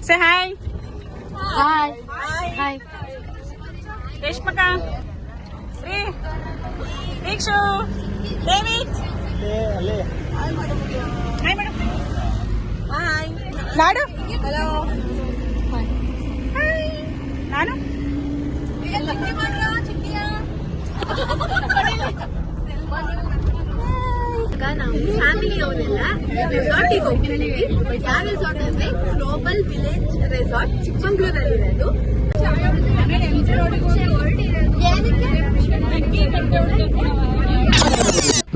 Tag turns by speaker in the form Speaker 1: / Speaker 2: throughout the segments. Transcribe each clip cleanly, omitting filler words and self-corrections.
Speaker 1: Say hi.
Speaker 2: Hi. Hi.
Speaker 1: Reshmaka. Sri. Dikshu. David. Hi, madam. Hi. Nadu. Hello. Hi. Hi. Nanu.
Speaker 2: ನಾವು family ಅವರೆಲ್ಲ ರೆಸಾರ್ಟಿಗೆ ಹೋಗ್ತಿದ್ದೀವಿ. ಯಾವ resort ಅಂದ್ರೆ global village resort ಚಿಕ್ಕಮಂಗ್ಳೂರಲ್ಲಿ ಇರೋದು.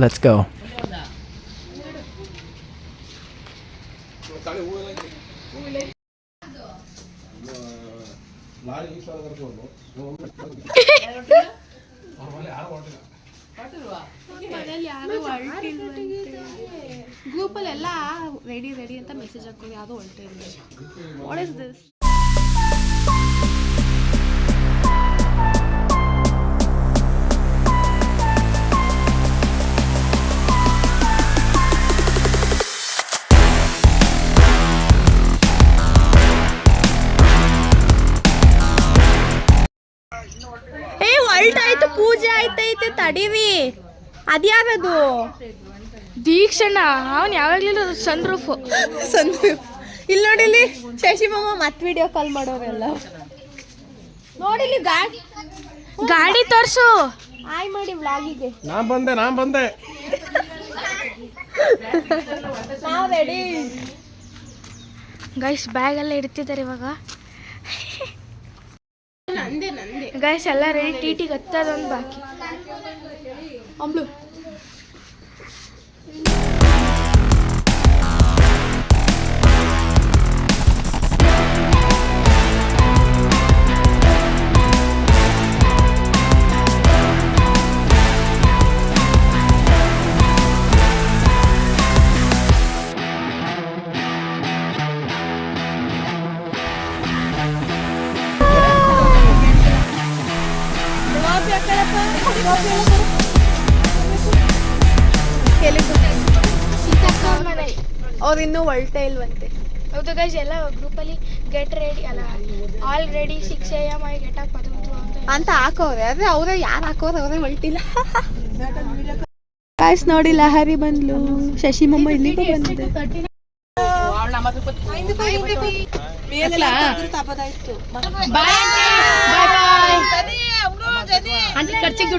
Speaker 3: Let's go.
Speaker 2: ಗ್ರೂಪಲ್ಲಿ ಎಲ್ಲ ರೆಡಿ ಅಂತ ಮೆಸೇಜ್ ಹಾಕೋದು ಯಾವುದೋ ಹೊರಟೆ ಇಲ್ಲ. What is this? ಹೊರಟಾಯ್ತು, ಪೂಜೆ ಆಯ್ತೈತೆ, ತಡೀವಿ. ಅದ್ಯಾರದು?
Speaker 4: ದೀಕ್ಷಣ್ಣ. ಅವನ್ ಯಾವಾಗ್ಲೂ ಸನ್ರೂಫ್.
Speaker 2: ಇಲ್ಲಿ ನೋಡಿಲಿ ಶಶಿ ಮಾಮ ಮತ್ ವಿಡಿಯೋ ಕಾಲ್ ಮಾಡೋರೆಲ್ಲ ನೋಡಿಲಿ.
Speaker 4: ಗಾಡಿ ತೋರ್ಸು.
Speaker 2: ಆಯ್ ಮಾಡಿ ವ್ಲಾಗಿಗೆ.
Speaker 3: ನಾನ್ ಬಂದೆ
Speaker 2: ನಾವ್ ರೆಡಿ.
Speaker 4: ಗೈಸ್ ಬ್ಯಾಗ್ ಎಲ್ಲ ಇಡ್ತಿದ್ದಾರೆ ಇವಾಗ. ಗೈಸ್ ಎಲ್ಲ ರೆಡಿ. ಟಿಟಿಗೆ ಹತ್ತದೊಂದು ಬಾಕಿ.
Speaker 2: ಅಮ್ಲು ಅವ್ರು ಇನ್ನೂ ಹೊರಟೇ ಇಲ್ವಂತೆ.
Speaker 4: ಹೌದು ಗೈಸ್, ಎಲ್ಲ ಗ್ರೂಪಲ್ಲಿ ಗೆಟ್ ರೆಡಿ ಅಲ್ಲ, all ready 6 AM get up
Speaker 2: ಅಂತ ಹಾಕೋರೆ. ಆದ್ರೆ ಅವ್ರೆ ಯಾರು ಹಾಕೋರು ಅವರೇ ಹೊರಟಿಲ್ಲ. ಗಾಯ್ಸ್ ನೋಡಿ, ಲಹರಿ ಬಂದ್ಲು. ಶಶಿ ಮಮ್ಮ ಇಲ್ಲಿಗೂ ಬಂದಿದೆ.
Speaker 4: ಖರ್ಚಿಗೆ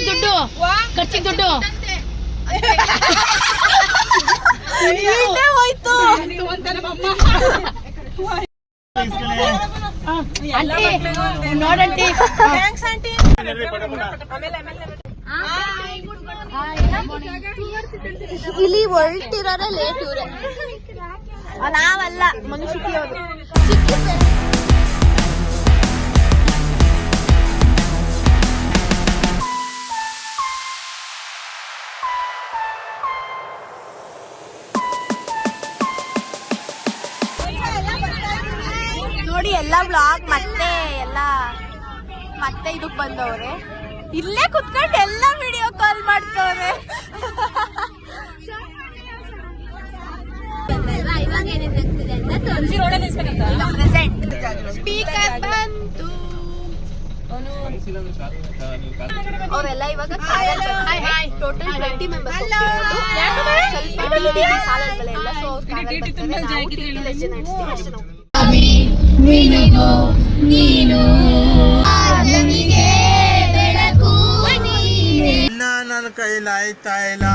Speaker 4: ದುಡ್ಡು
Speaker 2: ಹೋಯ್ತು.
Speaker 4: ನೋಡಂಟಿ.
Speaker 2: ಇಲ್ಲಿ ಹೊರಟಿರೋರೆ ಲೇಟ್. ಇವ್ರೆ ನಾವಲ್ಲ, ಮನುಷ್ಯಕಿಯವರು. ನೋಡಿ ಎಲ್ಲ ವ್ಲಾಗ್ ಮತ್ತೆ ಇದಕ್ ಬಂದವ್ರೆ. ಇಲ್ಲೇ ಕುತ್ಕೊಂಡು ಎಲ್ಲ ವಿಡಿಯೋ ಕಾಲ್ ಮಾಡ್ತವ್ರೆ. ಸ್ಪೀಕರ್ ಬಂತು. ಅವರೆಲ್ಲ ಇವಾಗ ಟೋಟಲ್ 20 ಮೆಂಬರ್ಸ್. ಸ್ವಲ್ಪ ಸಾಲಗಳೆಲ್ಲ. ಸೊ
Speaker 3: ನನ್ನ ಕೈಲಾಯ್ತಾ ಇಲ್ಲ.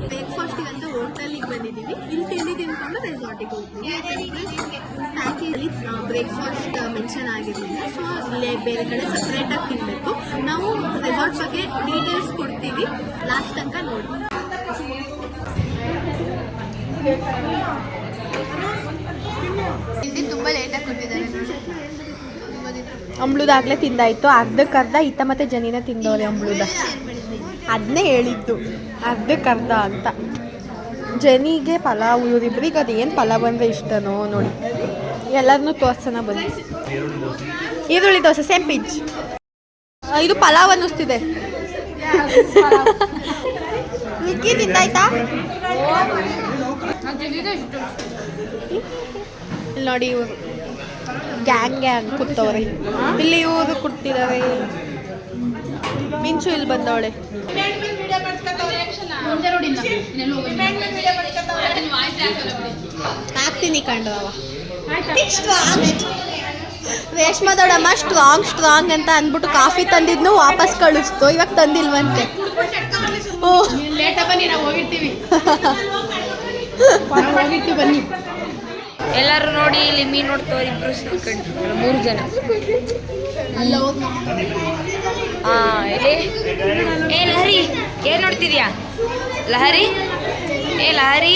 Speaker 2: ಬ್ರೇಕ್ಫಾಸ್ಟಿಗೆ ಅಂತ ಹೋಟೆಲಿಗೆ ಬಂದಿದ್ದೀವಿ. ಇಲ್ಲಿ ತಿಂಡಿ ತಿನ್ಕೊಂಡು ರೆಸಾರ್ಟಿಗೆ ಹೋಗ್ತೀವಿ. ಪ್ಯಾಕೇಜಲ್ಲಿ ಬ್ರೇಕ್ಫಾಸ್ಟ್ ಮೆನ್ಷನ್ ಆಗಿರಲಿಲ್ಲ, ಸೊ ಇಲ್ಲೇ ಬೇರೆ ಕಡೆ ಸಪ್ರೇಟಾಗಿ ತಿನ್ನಬೇಕು. ನಾವು ರೆಸಾರ್ಟ್ ಬಗ್ಗೆ ಡೀಟೇಲ್ಸ್ ಕೊಡ್ತೀವಿ, ಲಾಸ್ಟ್ ತನಕ ನೋಡಿ. ಇಲ್ಲಿ ತುಂಬ ಲೇಟಾಗಿ ಕೊಟ್ಟಿದ್ದಾರೆ.
Speaker 5: ಅಂಬ್ಳುದಾಗಲೇ ತಿಂದಾಯಿತು. ಅರ್ಧಕ್ಕರ್ಧ ಈತ ಮತ್ತು ಜನಿನ ತಿಂದವ್ರೆ ಅಂಬ್ಳುದ. ಅದನ್ನೇ ಹೇಳಿದ್ದು ಅರ್ಧಕ್ಕರ್ಧ ಅಂತ. ಜನಿಗೆ ಪಲಾವ್, ಇವರಿಬ್ರಿಗೆ ಅದು ಏನು ಪಲಾವ್ ಅಂದರೆ ಇಷ್ಟನೋ ನೋಡಿ. ಎಲ್ಲರನ್ನೂ ತೋರ್ಸೋಣ ಬನ್ನಿ. ಈರುಳ್ಳಿ ದೋಸೆ ಸೇಮ್ ಪಿಂಚ್. ಇದು ಪಲಾವ್ ಅನ್ನಿಸ್ತಿದೆ. ಮಿಕ್ಕಿ ತಿಂದಾಯ್ತಾ? ಇಲ್ಲಿ ನೋಡಿ ಇವರು ಗ್ಯಾಂಗ್ ಕೂತವ್ರೆ. ಇಲ್ಲಿ ಇವರು ಕೂತಿದ್ದಾರೆ. ಮಿಂಚು ಇಲ್ಲಿ ಬಂದವಳೆ. ಹಾಕ್ತೀನಿ ಕಂಡ್ರವ. ರೇಷ್ಮಾ ದೊಡ್ಡಮ್ಮ ಸ್ಟ್ರಾಂಗ್ ಅಂತ ಅಂದ್ಬಿಟ್ಟು ಕಾಫಿ ತಂದಿದ್ನು ವಾಪಸ್ ಕಳಿಸ್ತು. ಇವಾಗ ತಂದಿಲ್ವಂತೆ. ಬನ್ನಿ
Speaker 4: ಎಲ್ಲರೂ ನೋಡಿ ಇಲ್ಲಿ ಮೀನು ನೋಡ್ತವ್ರು. ಇಬ್ರು ಸೇರ್ಕೊಂಡು 3 ಜನ. ಇಲ್ಲಿ ಏ ಲಹರಿ, ಏನ್ ನೋಡ್ತಿದ್ಯಾ ಲಹರಿ? ಲಹರಿ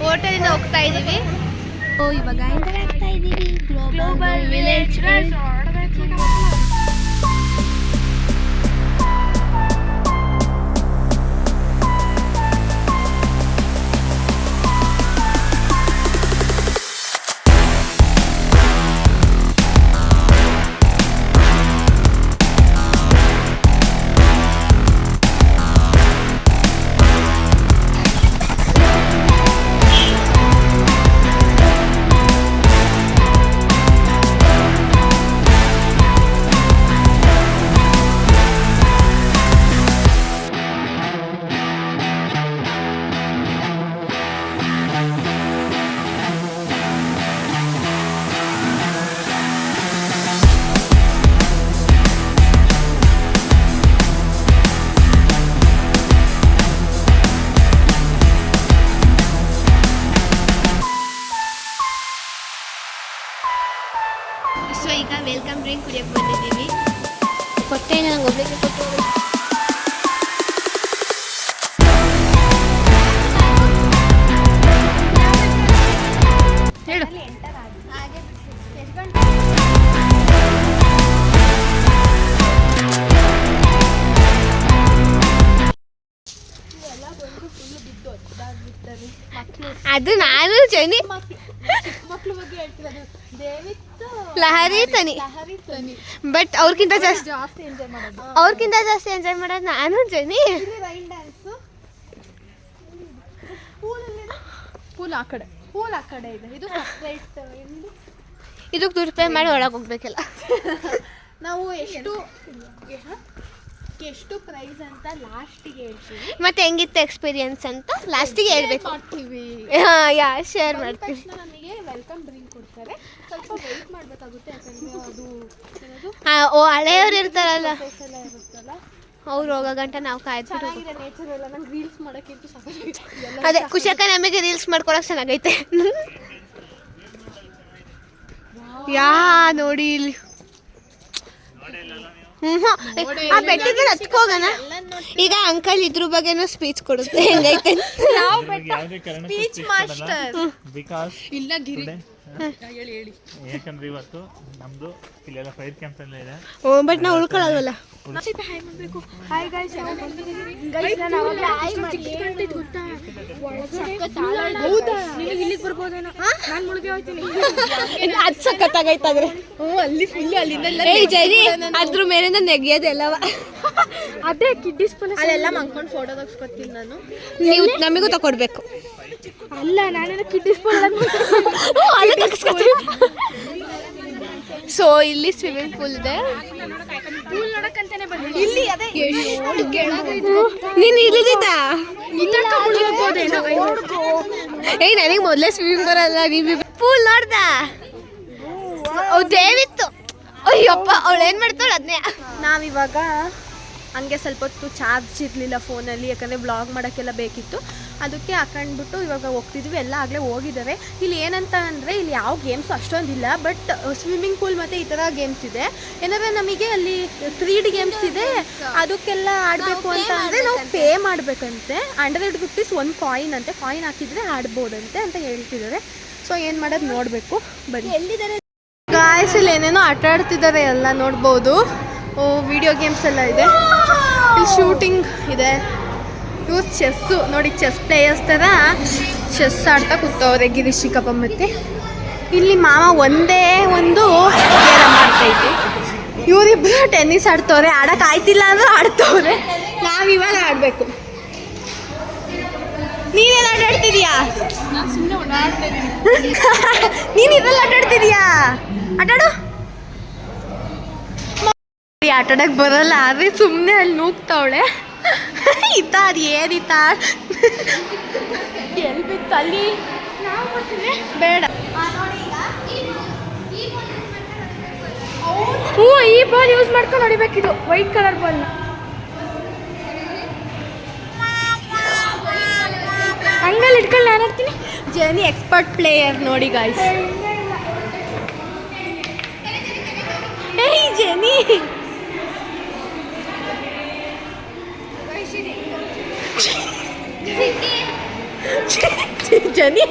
Speaker 5: ಹೋಟೆಲಿಂದ ಹೋಗ್ತಾ ಇದೀವಿ.
Speaker 4: ಇವಾಗ ಎಂಟರ್ ಆಗ್ತಾ ಇದೀವಿ. ಗ್ಲೋಬಲ್ ವಿಲೇಜ್
Speaker 2: ಸೊ ಈಗ ವೆಲ್ಕಮ್ ಡ್ರಿಂಕ್ ಕುಡಿಯೋಕೆ ಬಂದಿದ್ದೀವಿ.
Speaker 4: ಕೊಟ್ಟೆ ನಂಗೆ ಒಬ್ಳಿಗೆ ಕೊಟ್ಟು ಹೇಳು. ಅದು ನಾನು ಜನಿ
Speaker 5: ಮಕ್ಕಳ ಬಗ್ಗೆ ಹೇಳ್ತಿರೋದು.
Speaker 4: ಲಹರಿ ತನಿ. ಬಟ್ ಅವ್ರಕ್ಕಿಂತ ಜಾಸ್ತಿ
Speaker 5: ಎಂಜಾಯ್ ಮಾಡೋದು.
Speaker 4: ಎಂಜಾಯ್ ಮಾಡೋದು ನಾನು ಜನಿ.
Speaker 5: Rain dance. ಪೂಲ್ ಆ ಕಡೆ ಇದೆ. ಇದು ಸಪ್ರೇಟ್.
Speaker 4: ಇದಕ್ಕೆ ದುಡ್ಡು ಪೇ ಮಾಡಿ ಒಳಗೆ ಹೋಗ್ಬೇಕಲ್ಲ.
Speaker 5: ನಾವು ಎಷ್ಟು ಪ್ರೈಸ್ ಅಂತ ಲಾಸ್ಟಿಗೆ ಹೇಳ್ತೀವಿ.
Speaker 4: ಮತ್ತೆ ಹೆಂಗಿತ್ತು ಎಕ್ಸ್ಪೀರಿಯನ್ಸ್ ಅಂತ ಲಾಸ್ಟಿಗೆ ಹೇಳ್ಬೇಕು.
Speaker 5: ಮಾಡ್ತೀವಿ.
Speaker 4: ಶೇರ್ ಮಾಡ್ತೀವಿ.
Speaker 5: ನಮಗೆ ವೆಲ್ಕಮ್ ಡ್ರಿಂಕ್ ಕೊಡ್ತಾರೆ. ಸ್ವಲ್ಪ ವೆಯ್ಟ್ ಮಾಡಬೇಕಾಗುತ್ತೆ, ಯಾಕಂದರೆ ಅದು
Speaker 4: ಹಳೆಯವ್ರು ಇರ್ತಾರಲ್ಲ,
Speaker 5: ಎಲ್ಲ ಇರುತ್ತಲ್ಲ,
Speaker 4: ಅವ್ರು ಹೋಗೋ ಗಂಟ ನಾವು ಕಾಯ್ತಿರೋ.
Speaker 5: ಚೆನ್ನಾಗಿದೆ ನೇಚರ್ ಎಲ್ಲ. ನಂಗೆ ರೀಲ್ಸ್ ಮಾಡೋಕ್ಕಿಂತ ಸಾಕಾಗಿದೆ.
Speaker 4: ಅದೇ ಖುಷಿಯಕ್ಕ ನಮಗೆ ರೀಲ್ಸ್ ಮಾಡ್ಕೊಳಕ್ ಚೆನ್ನಾಗೈತೆ. ನೋಡಿ ಇಲ್ಲಿ ಆ ಬೆಟ್ಟದ ಹತ್ಕೋಗೋಣ ಈಗ. ಅಂಕಲ್ ಇದ್ರ ಬಗ್ಗೆನೂ ಸ್ಪೀಚ್ ಕೊಡುತ್ತೆ ಹೆಂಗೈತೆ.
Speaker 5: Speech master.
Speaker 2: ಇಲ್ಲ ಗಿರಿ
Speaker 6: ಯಾಕಂದ್ರೆ ಇವತ್ತು ನಮ್ದು ಇಲ್ಲೆಲ್ಲ ಫೈರ್ ಕ್ಯಾಂಪ್ ಎಲ್ಲ ಇದೆ.
Speaker 4: ಬಟ್ ನಾವು ಉಳ್ಕೊಳ್ಳಲ್ವಲ್ಲ.
Speaker 5: ಹಾಯ್ ಗೈಸ್, ಇಲ್ಲಿಗೆ ಬರ್ಬೋದೇನೋ. ನಾನು ಮುಳುಗಿ ಹೋಗ್ತೀನಿ.
Speaker 4: ಅದು ಸಖತ್ತಾಗೈತಾದ್ರೆ.
Speaker 5: ಅಲ್ಲಿ ಫುಲ್ ಅಲ್ಲಿಂದ
Speaker 4: ಜರಿ ಅದ್ರ ಮೇಲಿಂದ ನೆಗೆಯೋದೆಲ್ಲವ.
Speaker 5: ಅದೇ ಕಿಡ್ಡಿಸ್ ಅಲ್ಲೆಲ್ಲ ಮಂಕೊಂಡು ಫೋಟೋ ತೆಗ್ಸ್ಕೊತೀನಿ ನಾನು.
Speaker 4: ನೀವು ನಮಗೂ ತಕೊಡ್ಬೇಕು.
Speaker 5: ಅಲ್ಲ, ನಾನೇನೋ ಕಿಡ್ಡಿಸ್
Speaker 4: ಸೊ ಇಲ್ಲಿ ಸ್ವಿಮ್ಮಿಂಗ್ ಪೂಲ್ ಇದೆ.
Speaker 5: ಪೂಲ್ ನೋಡಕ್ಕಂತಾನೆ ಬಂದಿದ್ದೀನಿ. ಇಲ್ಲಿ ಅದೇ
Speaker 4: ನೀನು ಇಳಿದಿದ್ದ? ಏಯ್ ನನಗೆ ಮೊದಲೇ ಸ್ವಿಮ್ಮಿಂಗ್ ಬರಲ್ಲ. ನೀವು ಪೂಲ್ ನೋಡ್ದ? ದೇವಿತ್ತು. ಅಯ್ಯಪ್ಪ, ಅವಳು ಏನ್ ಮಾಡ್ತಾಳೆ ಅದನ್ನೇ.
Speaker 5: ನಾವಿವಾಗ ಹಂಗೆ ಸ್ವಲ್ಪ ಹೊತ್ತು ಚಾರ್ಜ್ ಇರಲಿಲ್ಲ ಫೋನಲ್ಲಿ, ಯಾಕಂದರೆ ವ್ಲಾಗ್ ಮಾಡೋಕ್ಕೆಲ್ಲ ಬೇಕಿತ್ತು. ಅದಕ್ಕೆ ಹಾಕೊಂಡ್ಬಿಟ್ಟು ಇವಾಗ ಹೋಗ್ತಿದ್ವಿ. ಎಲ್ಲ ಆಗಲೇ ಹೋಗಿದ್ದಾರೆ. ಇಲ್ಲಿ ಏನಂತ ಅಂದರೆ ಇಲ್ಲಿ ಯಾವ ಗೇಮ್ಸು ಅಷ್ಟೊಂದಿಲ್ಲ, ಬಟ್ ಸ್ವಿಮ್ಮಿಂಗ್ ಪೂಲ್ ಮತ್ತು ಈ ಥರ ಗೇಮ್ಸ್ ಇದೆ. ಏನಾದರೆ ನಮಗೆ ಅಲ್ಲಿ 3D ಗೇಮ್ಸ್ ಇದೆ, ಅದಕ್ಕೆಲ್ಲ ಆಡಬೇಕು ಅಂತ ಅಂದರೆ ನಾವು ಪೇ ಮಾಡಬೇಕಂತೆ. 100 rupees ಒಂದು ಕಾಯಿನ್ ಅಂತೆ, ಕಾಯಿನ್ ಹಾಕಿದರೆ ಆಡ್ಬೋದಂತೆ ಅಂತ ಹೇಳ್ತಿದ್ದಾರೆ. ಸೊ ಏನು ಮಾಡೋದು ನೋಡಬೇಕು. ಬನ್ನಿ. ಎಲ್ಲಿದ್ದಾರೆ ಗಾಯ್ಸ್? ಇಲ್ಲಿ ಏನೇನೋ ಆಟ ಆಡ್ತಿದ್ದಾರೆ, ಎಲ್ಲ ನೋಡ್ಬೋದು. ವಿಡಿಯೋ ಗೇಮ್ಸ್ ಎಲ್ಲ ಇದೆ. ಇಲ್ಲಿ ಶೂಟಿಂಗ್ ಇದೆ. ಇವು ಚೆಸ್ಸು ನೋಡಿ, ಚೆಸ್ ಪ್ಲೇಯರ್ಸ್ ಥರ ಚೆಸ್ ಆಡ್ತಾ ಕೂತವ್ರೆ ಗಿರೀಶ್ ಚಿಕ್ಕಪ್ಪ. ಮತ್ತು ಇಲ್ಲಿ ಮಾಮ ಒಂದೇ ಒಂದು ಕೇರಮ್ ಆಡ್ತೈತಿ. ಇವರಿಬ್ಬರು ಟೆನ್ನಿಸ್ ಆಡ್ತವ್ರೆ. ಆಡೋಕೆ ಆಯ್ತಿಲ್ಲ ಅಂದ್ರೆ ಆಡ್ತವ್ರೆ. ನಾವಿವಾಗ ಆಡಬೇಕು. ನೀನೇನು ಆಟ ಆಡ್ತಿದೀಯಾ? ನೀನು ಇದ್ರಲ್ಲಿ ಆಟ ಆಡ್ತಿದೀಯಾ? ಆಟಾಡು. ಆಟ ಆಡಕ್ಕೆ ಬರಲ್ಲ, ಆದರೆ ಸುಮ್ಮನೆ ಅಲ್ಲಿ ನೂಗ್ತಾವಳೆ. ಇತ್ತ ಅದು ಏನಿತ್ತ ಎಲ್ಲಿ ಬಿತ್ತು ಅಲ್ಲಿ? ಬೇಡ. ಹ್ಞೂ, ಈ ಬಾಲ್ ಯೂಸ್ ಮಾಡ್ಕೊಂಡು ಹೊಡಿಬೇಕಿದು, ವೈಟ್ ಕಲರ್ ಬಾಲ್ನ. ಹಂಗಲ್ಲಿ ಇಟ್ಕೊಂಡು ನಾನು ಆಡ್ತೀನಿ. ಜೆನಿ ಎಕ್ಸ್ಪರ್ಟ್ ಪ್ಲೇಯರ್ ನೋಡಿ ಗಾಯ್ಸ್. ಏಯ್ ಜೆನಿ, ಜನಿ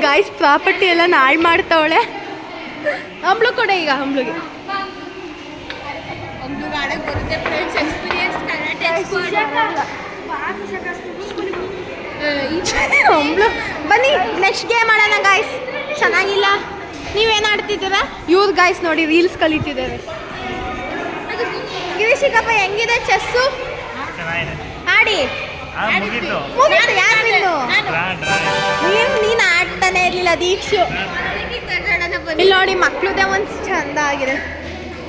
Speaker 5: ಗಾಯ್ಸ್ ಪ್ರಾಪರ್ಟಿ ಎಲ್ಲ ನಾಳೆ ಮಾಡ್ತಾವಳೆ. ಹಂಬ್ಳು ಕೊಡೆ ಈಗ. ಹಂಬ್ಳಿಗೆ ಹಂಬ್ಳು ಬನ್ನಿ, ನೆಕ್ಸ್ಟ್ ಗೇಮ್ ಆಡೋಣ ಗಾಯ್ಸ್. ಚೆನ್ನಾಗಿಲ್ಲ. ನೀವೇನು ಆಡ್ತಿದ್ದೀರಾ? ಇವ್ರು ಗಾಯ್ಸ್ ನೋಡಿ ರೀಲ್ಸ್ ಕಲಿತಿದ್ದಾರೆ. ಗಿರೀಶಿಕಪ್ಪ ಹೆಂಗಿದೆ ಚೆಸ್ಸು? ಆಡಿ ಮುಗೀತು. ಯಾರು ನೀನು ಆಡ್ತಾನೆ ಇರ್ಲಿಲ್ಲ ದೀಕ್ಷು. ಇಲ್ಲಿ ನೋಡಿ ಮಕ್ಳದೇ ಒಂದು ಚಂದ ಆಗಿದೆ.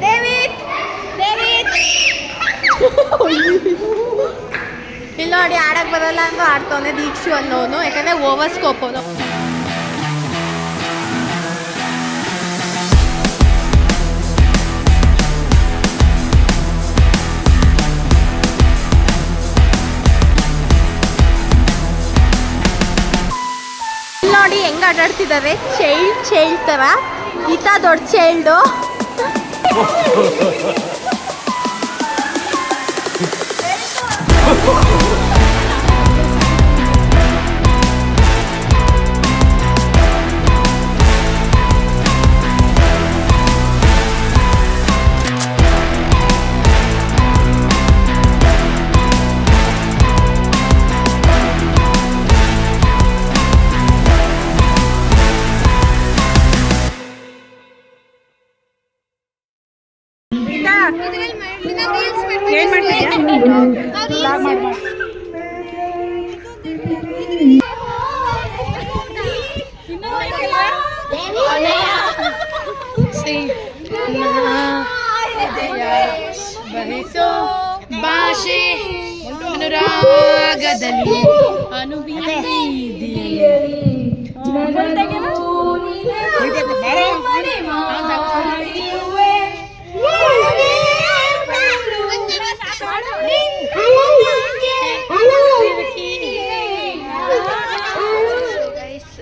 Speaker 5: ದೇವಿತ್ ಇಲ್ಲಿ ನೋಡಿ ಆಡಕ್ ಬರಲ್ಲ ಅಂತ ಆಡ್ತವನೆ ದೀಕ್ಷು ಅನ್ನೋನು, ಯಾಕಂದ್ರೆ ಓವರ್ ಸ್ಕೋಪ್ ಅವನು. ನೋಡಿ ಹೆಂಗ್ ಆಟಾಡ್ತಿದ್ದಾರೆ. ಚೈಲ್ಡ್ ತರ. ಈತ ದೊಡ್ಡ ಚೈಲ್ಡು. ಏನ್ ಮಾಡ್ತಿದ್ಯಾ?
Speaker 4: ಬಹಿಸೋ ಭಾಷೆ ಅನುರಾಗದಲ್ಲಿ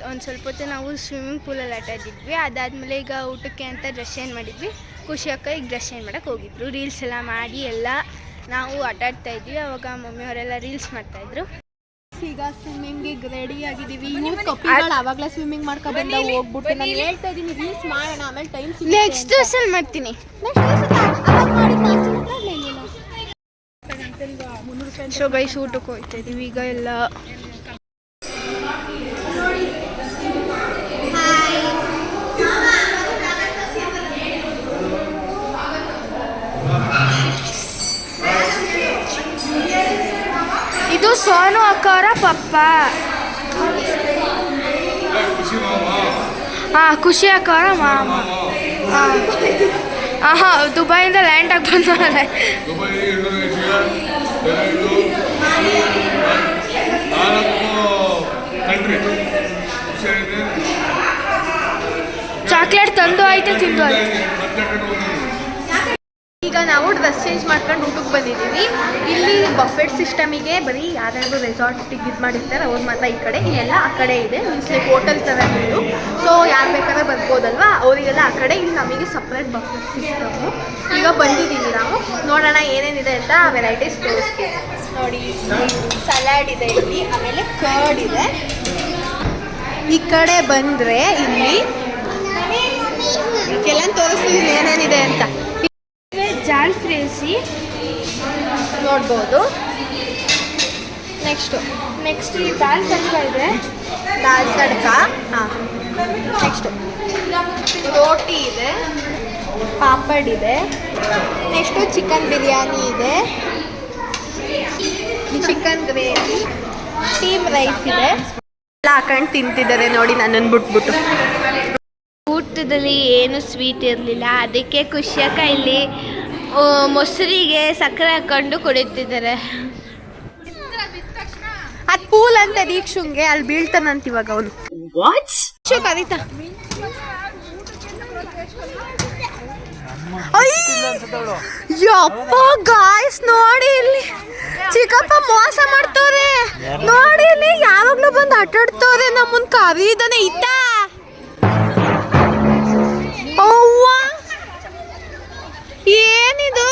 Speaker 4: ಒಂದು ಸ್ವಲ್ಪ ಹೊತ್ತು ನಾವು ಸ್ವಿಮ್ಮಿಂಗ್ ಪೂಲಲ್ಲಿ ಆಟ ಆಡಿದ್ವಿ. ಅದಾದಮೇಲೆ ಈಗ ಊಟಕ್ಕೆ ಅಂತ ಡ್ರೆಸ್ ಚೇಂಜ್ ಮಾಡಿದ್ವಿ. ಖುಷಿ ಅಕ್ಕ ಈಗ ಡ್ರೆಸ್ ಚೇಂಜ್ ಮಾಡೋಕ್ಕೆ ಹೋಗಿದ್ರು. ರೀಲ್ಸ್ ಎಲ್ಲ ಮಾಡಿ ಎಲ್ಲ ನಾವು ಆಟ ಆಡ್ತಾ ಇದ್ವಿ. ಅವಾಗ ಮಮ್ಮಿಯವರೆಲ್ಲ ರೀಲ್ಸ್ ಮಾಡ್ತಾಯಿದ್ರು.
Speaker 5: ಈಗ ಸ್ವಿಮ್ಮಿಂಗಿಗೆ ರೆಡಿ ಆಗಿದ್ದೀವಿ. ಕಪ್ಪಿಗಳು ಆವಾಗಲೇ ಸ್ವಿಮ್ಮಿಂಗ್ ಮಾಡ್ಕೊ ಬಂದ ಹೋಗ್ಬಿಟ್ಟು ನಾನು ಹೇಳ್ತಾ ಇದ್ದೀನಿ ರೀಲ್ಸ್ ಮಾಡೋಣ, ಆಮೇಲೆ ಟೈಮ್
Speaker 4: ನೆಕ್ಸ್ಟ್ ಡ್ರೆಸ್ಸಲ್ಲಿ ಮಾಡ್ತೀನಿ. ಸೊ ಗೈಸ್ ಊಟಕ್ಕೆ ಹೋಗ್ತಾ ಇದ್ದೀವಿ ಈಗ ಎಲ್ಲ. ಇದು ಸೋನು ಅಕ್ಕವರ ಪಪ್ಪ. ಹಾಂ, ಖುಷಿ ಅಕ್ಕವರ ಮಾಮ. ಹಾಂ, ದುಬೈಯಿಂದ ಲ್ಯಾಂಡ್ ಆಗಿ ಬಂದವರೆ. ಚಾಕ್ಲೇಟ್ ತಂದು ಆಯ್ತು, ತಿಂದು ಆಯ್ತು.
Speaker 5: ಈಗ ನಾವು ಡ್ರೆಸ್ ಚೇಂಜ್ ಮಾಡ್ಕೊಂಡು ಊಟಕ್ಕೆ ಬಂದಿದ್ದೀವಿ. ಇಲ್ಲಿ ಬಫೆಟ್ ಸಿಸ್ಟಮಿಗೆ ಬರೀ ಯಾರ್ಯಾರು ರೆಸಾರ್ಟಿಗೆ ಇದು ಮಾಡಿರ್ತಾರೆ ಅವ್ರು ಮಾತ್ರ ಈ ಕಡೆ, ಇಲ್ಲೆಲ್ಲ ಆ ಕಡೆ ಇದೆ. ಮೀನ್ಸ್ ಲೈಕ್ ಹೋಟೆಲ್ ಥರ ಇದು. ಸೊ ಯಾರು ಬೇಕಾದ್ರೆ ಬರ್ಬೋದಲ್ವಾ, ಅವರಿಗೆಲ್ಲ ಆ ಕಡೆ. ಇಲ್ಲಿ ನಮಗೆ ಸಪ್ರೇಟ್ ಬಫೆಟ್ ಸಿಸ್ಟಮು. ಈಗ ಬಂದಿದ್ದೀವಿ ನಾವು, ನೋಡೋಣ ಏನೇನಿದೆ ಅಂತ ವೆರೈಟೀಸ್ ತೋರಿಸ್ತೀವಿ. ನೋಡಿ, ಸಲಾಡ್ ಇದೆ ಇಲ್ಲಿ, ಆಮೇಲೆ ಕರ್ಡ್ ಇದೆ. ಈ ಕಡೆ ಬಂದರೆ ಇಲ್ಲಿ ಎಲ್ಲ ತೋರಿಸ್ತಿದ್ದೀನಿ ಏನೇನಿದೆ ಅಂತ.
Speaker 4: ಜಾನ್ ಫ್ರೇಸಿ
Speaker 5: ನೋಡ್ಬೋದು.
Speaker 4: ನೆಕ್ಸ್ಟ್ ಈ ದಾಲ್ ತಡ್ಕ ಇದೆ,
Speaker 5: ದಾಲ್ ತಡ್ಕ. ಹಾಂ, ನೆಕ್ಸ್ಟು ರೋಟಿ ಇದೆ, ಪಾಪಡ್ ಇದೆ, ನೆಕ್ಸ್ಟು ಚಿಕನ್ ಬಿರಿಯಾನಿ ಇದೆ, ಚಿಕನ್ ಗ್ರೇವಿ, ಸ್ಟೀಮ್ ರೈಸ್ ಇದೆ. ಎಲ್ಲ ಹಾಕೊಂಡು ತಿಂತಿದ್ದಾರೆ ನೋಡಿ ನನ್ನನ್ನು ಬಿಟ್ಬಿಟ್ಟು.
Speaker 4: ಊಟದಲ್ಲಿ ಏನು ಸ್ವೀಟ್ ಇರಲಿಲ್ಲ, ಅದಕ್ಕೆ ಖುಷಿಯಾಕ ಇಲ್ಲಿ ಮೊಸರಿಗೆ ಸಕ್ಕರೆ ಹಾಕೊಂಡು ಕುಡಿತಿದ್ದಾರೆ.
Speaker 5: ಅದು ಪೂಲ್ ಅಂತ ದೀಕ್ಷುಂಗೆ ಅಲ್ಲಿ ಬೀಳ್ತಾನಂತ ಇವಾಗ ಅವನು. ಕರೀತಾ ಯಪ್ಪ ಗಾಯ್ಸ್ ನೋಡಿ ಇಲ್ಲಿ ಚಿಕ್ಕಪ್ಪ ಮೋಸ ಮಾಡ್ತವ್ರೆ. ನೋಡಿ ಇಲ್ಲಿ ಯಾವಾಗ್ಲೂ ಬಂದು ಆಟಾಡ್ತವ್ರೆ, ನಮ್ಮನ್ ಕರೀದಾನೆ ಇತ್ತ. ಏನಿದು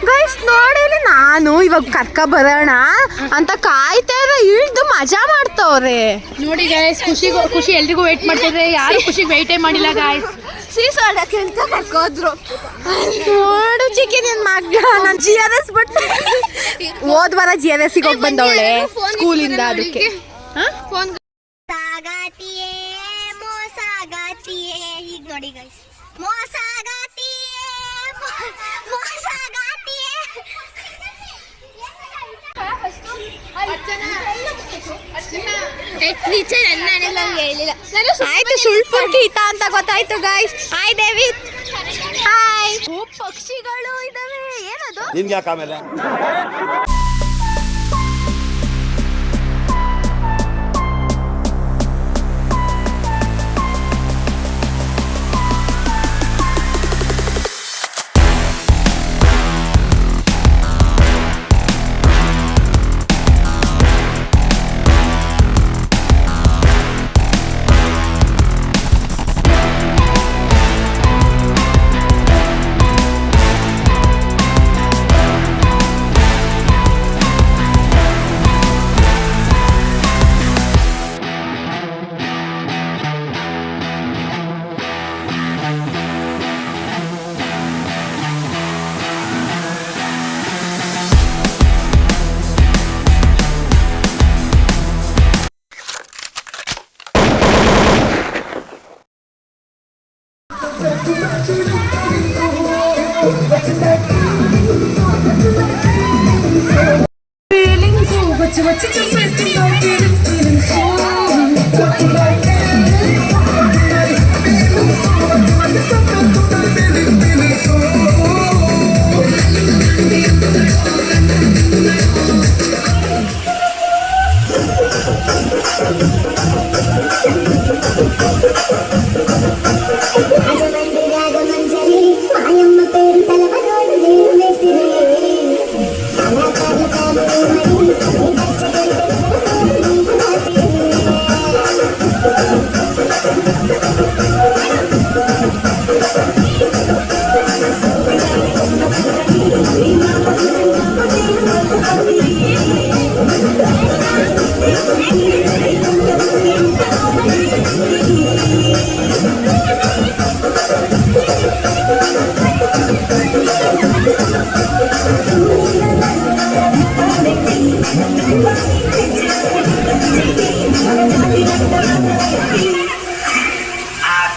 Speaker 5: ಗೈಸ್ ನೋಡಿ, ನಾನು ಇವಾಗ ಕರ್ಕ ಬರೋಣ ಅಂತ ಕಾಯ್ತಾ ಇರೋ, ಇಳ್ದು ಮಜಾ ಮಾಡ್ತವ್ರೆ
Speaker 2: ನೋಡಿ ಗಾಯ್ಸ್. ಖುಷಿ ಎಲ್ರಿಗೂ ವೇಟ್ ಮಾಡ್ತಿದ್ರೆ, ಯಾರು ಖುಷಿಗೆ ವೇಟೇ ಮಾಡಿಲ್ಲ ಗಾಯ್ಸ್.
Speaker 5: ಸೀಸಾಡಕ್ಕೆ ಅಂತ ಕರ್ಕೋದ್ರು. ನೋಡು ಚಿಕ್ಕಿ ನಿನ್ ಮಗ್ಳ, ನಾನು GRS ಬಿಟ್ಟು ಹೋದ್ವಾರ GRS ಹೋಗಿ ಬಂದವಳೆ ಸ್ಕೂಲಿಂದ. ಅದಕ್ಕೆ
Speaker 4: ಈಗ ನೋಡಿ ಗೈಸ್,
Speaker 5: ಆಯ್ತು, ಸುಳ್ಪಟ್ಟಿ ಈತ ಅಂತ ಗೊತ್ತಾಯ್ತು ಗೈಸ್. Hi David. ಹಾಯ್. ಪಕ್ಷಿಗಳು ಇದಾವೆ. ಏನದು?
Speaker 7: ನಿನ್ಗೆ ಯಾಕೆ ಆಮೇಲೆ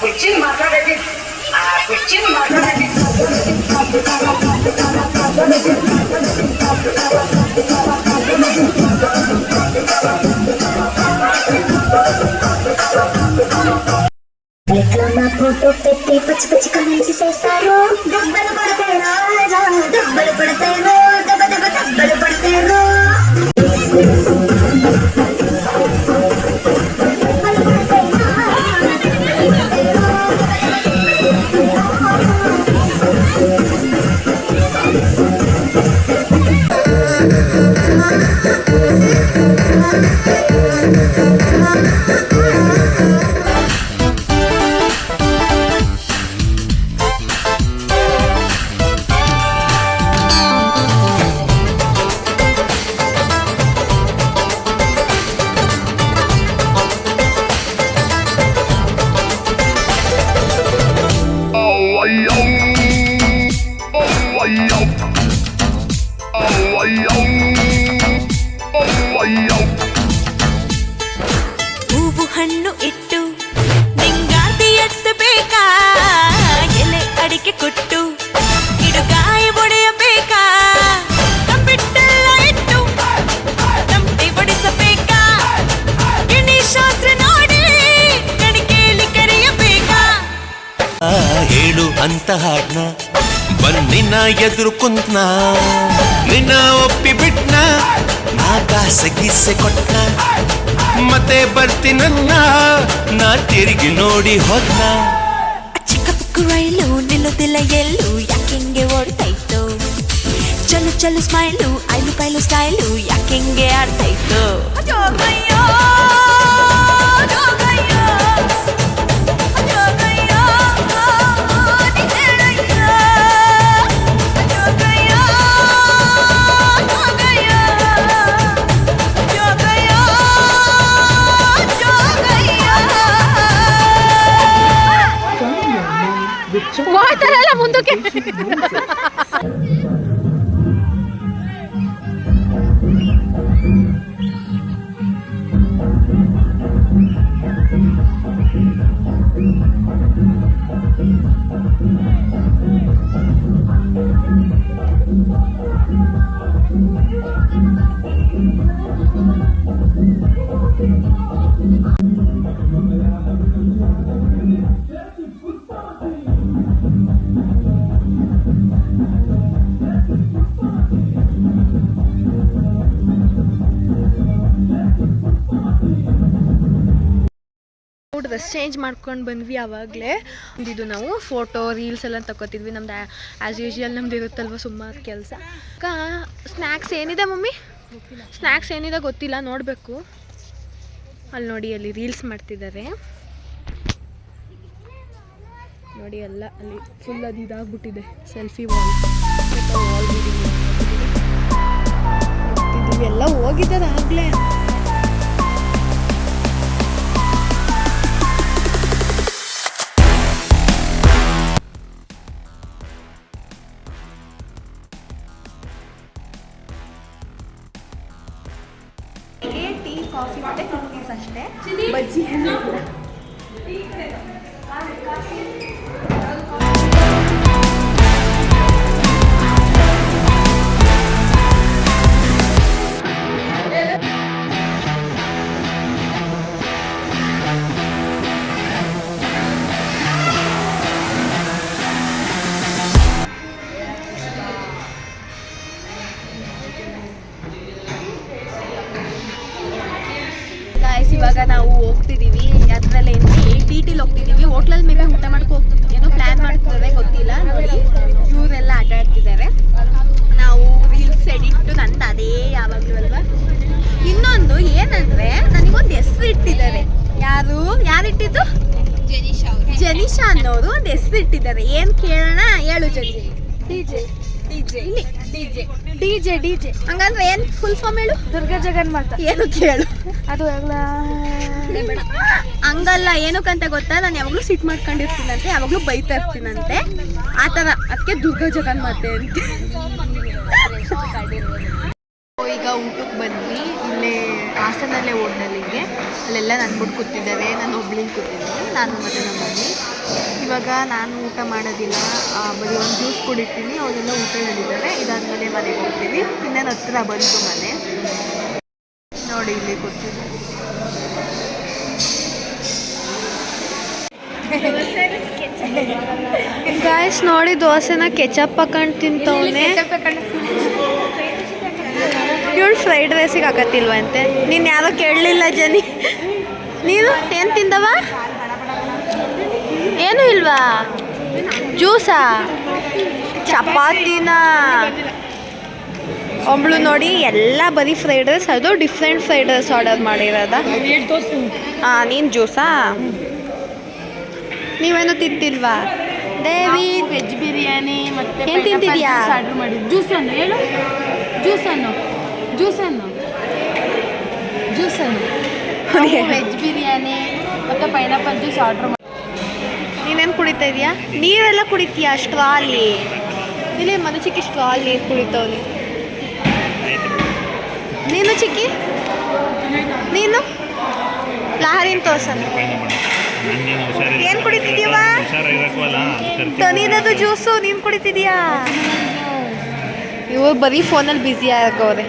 Speaker 8: Kucing mata
Speaker 7: ಹೂವು ಹಣ್ಣು ಇಟ್ಟು ನಿಂಗಾತಿ ಎತ್ತಬೇಕಾ, ಎಲೆ ಅಡಿಕೆ ಕೊಟ್ಟು ಗಿಡಗಾಯಿ ಒಡೆಯಬೇಕಾ, ತಂಬಿಟ್ಟೆಲ್ಲ ಇಟ್ಟು ತಂಪಿ ಬಡಿಸಬೇಕಾ, ಗಿಣಿಶಾಸ್ತ್ರ ನೋಡಿ ಕಣಿಕೇಳಿ ಕರೆಯಬೇಕಾ.
Speaker 8: ಹೇಳು ಅಂತ ಹಾಡ್ನ ಬನ್ನಿನ ಎದುರು ಕುಂತ್ನ, ನಿನ್ನ ಒಪ್ಪಿ ಬಿಟ್ನ, ನಾ ಕಾಸೆ ಗೀಸೆ ಕೊಟ್ನ, ಮತ್ತೆ ಬರ್ತೀನನ್ನ ನಾ ತಿರುಗಿ ನೋಡಿ ಹೋದ್ನ.
Speaker 7: ಚಿಕ್ಕ ಪುಕ್ಕು ರೈಲು ನಿಲ್ಲುತ್ತಿಲ್ಲ ಎಲ್ಲೂ, ಯಾಕೆಂಗೆ ಓಡ್ತಾಯಿತ್ತು, ಚಲು ಚಲು ಸ್ಮೈಲು ಐಲು ಪೈಲು ಸ್ಟೈಲು, ಯಾಕೆಂಗೆ ಆಡ್ತಾಯಿತ್ತು. ಜೋಗಯ್ಯೋ ಜೋಗಯ್ಯೋ ಜೋಗಯ್ಯೋ ನಿಜಳಯ್ಯೋ, ಜೋಗಯ್ಯೋ ಜೋಗಯ್ಯೋ ಜೋಗಯ್ಯೋ ಜೋಗಯ್ಯೋ.
Speaker 5: ಹೋಗ್ತಾರಲ್ಲ ಮುಂದಕ್ಕೆ. ಡ್ರೆಸ್ ಚೇಂಜ್ ಮಾಡ್ಕೊಂಡು ಬಂದ್ವಿ. ಆವಾಗಲೇ ಇದು ನಾವು ಫೋಟೋ ರೀಲ್ಸ್ ಎಲ್ಲ ತಗೋತಿದ್ವಿ. ನಮ್ದು ಆ್ಯಸ್ ಯೂಶ್ವಲ್ ನಮ್ದು ಇರುತ್ತಲ್ವ ಸುಮಾರು ಕೆಲಸ. ಸ್ನ್ಯಾಕ್ಸ್ ಏನಿದೆ ಮಮ್ಮಿ? ಸ್ನ್ಯಾಕ್ಸ್ ಏನಿದೆ ಗೊತ್ತಿಲ್ಲ, ನೋಡಬೇಕು. ಅಲ್ಲಿ ನೋಡಿ, ಅಲ್ಲಿ ರೀಲ್ಸ್ ಮಾಡ್ತಿದ್ದಾರೆ ನೋಡಿ. ಎಲ್ಲ ಅಲ್ಲಿ ಫುಲ್ ಅದು ಇದಾಗ್ಬಿಟ್ಟಿದೆ, ಸೆಲ್ಫಿ ವಾಲ್ ಎಲ್ಲ ಹೋಗಿದ್ದಾರೆ ಆಗಲೇ. ಟೀ ಕಾಫಿ ಮತ್ತು ಕುಕ್ಕೀಸ್ ಅಷ್ಟೇ, ಬಜ್ಜಿ ಏನಿಲ್ಲ. ಇವಾಗ ನಾವು ಹೋಗ್ತಿದ್ದೀವಿ, ಅದರಲ್ಲಿ ಟಿಟಿಲಿ ಹೋಗ್ತಿದ್ದೀವಿ. ಹೋಟ್ಲಲ್ಲಿ ಮೇ ಬಿ ಊಟ ಏನೋ ಪ್ಲ್ಯಾನ್ ಮಾಡ್ತಿದ್ದಾರೆ, ಗೊತ್ತಿಲ್ಲ. ನೋಡಿ ಇವರೆಲ್ಲ ಆಟ ಆಡ್ತಿದ್ದಾರೆ. ನಾವು ರೀಲ್ಸ್ ಎಡಿಟ್ಟು ನಂದು ಅದೇ ಯಾವಾಗಲೂ ಅಲ್ವಾ. ಇನ್ನೊಂದು ಏನಂದರೆ, ನನಗೊಂದು ಹೆಸರು ಇಟ್ಟಿದ್ದಾರೆ. ಯಾರಿಟ್ಟಿದ್ದು? ಜನಿಷಾ ಅನ್ನೋರು ಒಂದು ಹೆಸರು ಇಟ್ಟಿದ್ದಾರೆ. ಏನು ಕೇಳೋಣ ಹೇಳು ಜನಿ. ಡಿಜೆ ಹಂಗಂದ್ರೆ ಏನು ಫುಲ್ ಫಾರ್ಮ್ ಹೇಳು? ದುರ್ಗಾ ಜಗನ್ಮಾತ. ಏನು ಕೇಳು ಅದು ಹಂಗಲ್ಲ. ಏನಕ್ಕಂತ ಗೊತ್ತಾ, ನಾನು ಯಾವಾಗಲೂ ಸಿಟ್ ಮಾಡ್ಕೊಂಡಿರ್ತೀನಂತೆ, ಯಾವಾಗಲೂ ಬೈತಾ ಇರ್ತೀನಂತೆ, ಆ ಥರ. ಅದಕ್ಕೆ ದುರ್ಗಾ ಜಗನ್ಮಾತೆ ಅಂತ. ಈಗ ಊಟಕ್ಕೆ ಬಂದ್ವಿ. ಇಲ್ಲೇ ಹಾಸನಲ್ಲೇ ಹೋಟ್ಲಲ್ಲಿಗೆ, ಅಲ್ಲೆಲ್ಲ ನನ್ಬಿಟ್ಟು ಕೂತಿದ್ದಾರೆ. ನಾನು ಒಬ್ಳಿಗೆ ಕೂತಿದ್ದೀನಿ, ನಾನು ಮತ್ತು ನಮ್ಮ ಮಮ್ಮಿ. ಇವಾಗ ನಾನು ಊಟ ಮಾಡೋದಿಲ್ಲ, ಬರೀ ಒಂದು ಜ್ಯೂಸ್ ಕುಡಿತೀನಿ. ಅವರೆಲ್ಲ ಊಟ ಹೇಳಿದ್ದಾರೆ. ಇದಾದಮೇಲೆ ಮನೆಗೆ ಹೋಗ್ತೀವಿ. ಇನ್ನೇನು ಹತ್ರ ಬಂತು ಮನೆ. ನೋಡಿ ಇಲ್ಲಿ ಕೂತಿದ್ದೆ. ಗಾಯ್ಸ್ ನೋಡಿ, ದೋಸೆನ ಕೆಚಪ್ ಹಾಕೊಂಡು ತಿಂತವನೆ. ಇವಳು ಫ್ರೈಡ್ ರೈಸಿಗೆ ಹಾಕತ್ತಿಲ್ವಂತೆ. ನೀನು ಯಾರೋ ಕೇಳಲಿಲ್ಲ ಜನಿ. ನೀನು ಏನು ತಿಂದವ? ಏನು ಇಲ್ವಾ? ಜ್ಯೂಸಾ? ಚಪಾತಿನ? ಒಬ್ಳು ನೋಡಿ ಎಲ್ಲ ಬರೀ ಫ್ರೈಡ್ ರೈಸ್, ಅದು ಡಿಫ್ರೆಂಟ್ ಫ್ರೈಡ್ ರೈಸ್ ಆರ್ಡರ್ ಮಾಡಿರೋದ. ಹಾಂ, ನೀನು ಜ್ಯೂಸಾ? ನೀವೇನು ತಿಂತಿಲ್ವಾ? ದೇವಿ
Speaker 2: ವೆಜ್ ಬಿರಿಯಾನಿ ಮತ್ತು
Speaker 5: ಏನು ತಿಂತಿದ್ಯಾ?
Speaker 2: ಆರ್ಡರ್ ಮಾಡಿದ್ದು. ಜ್ಯೂಸನ್ನು ಹೇಳು. ಜ್ಯೂಸನ್ನು ವೆಜ್ ಬಿರಿಯಾನಿ ಮತ್ತು ಪೈನಾಪಲ್ ಜ್ಯೂಸ್ ಆರ್ಡರ್ ಮಾಡಿ.
Speaker 5: ನೀನೇನು ಕುಡಿತಾ ಇದೀಯಾ? ನೀರೆಲ್ಲ ಕುಡಿತೀಯಾ ಸ್ಟ್ರಾಲಿ? ಇಲ್ಲಿ ಮನು ಚಿಕ್ಕಿ ಸ್ಟಾಲ್ ನೀರು ಕುಡಿತವನಿ. ನೀನು ಚಿಕ್ಕಿ ನೀನು ಲಹರಿನ ತೋರ್ಸನ ಏನು ಕುಡಿತಿದೀವ? ತನಿದದು ಜ್ಯೂಸು ನೀನು ಕುಡಿತಿದೀಯಾ? ಇವಾಗ ಬರೀ ಫೋನಲ್ಲಿ ಬ್ಯುಸಿ ಆಗವ್ರೆ.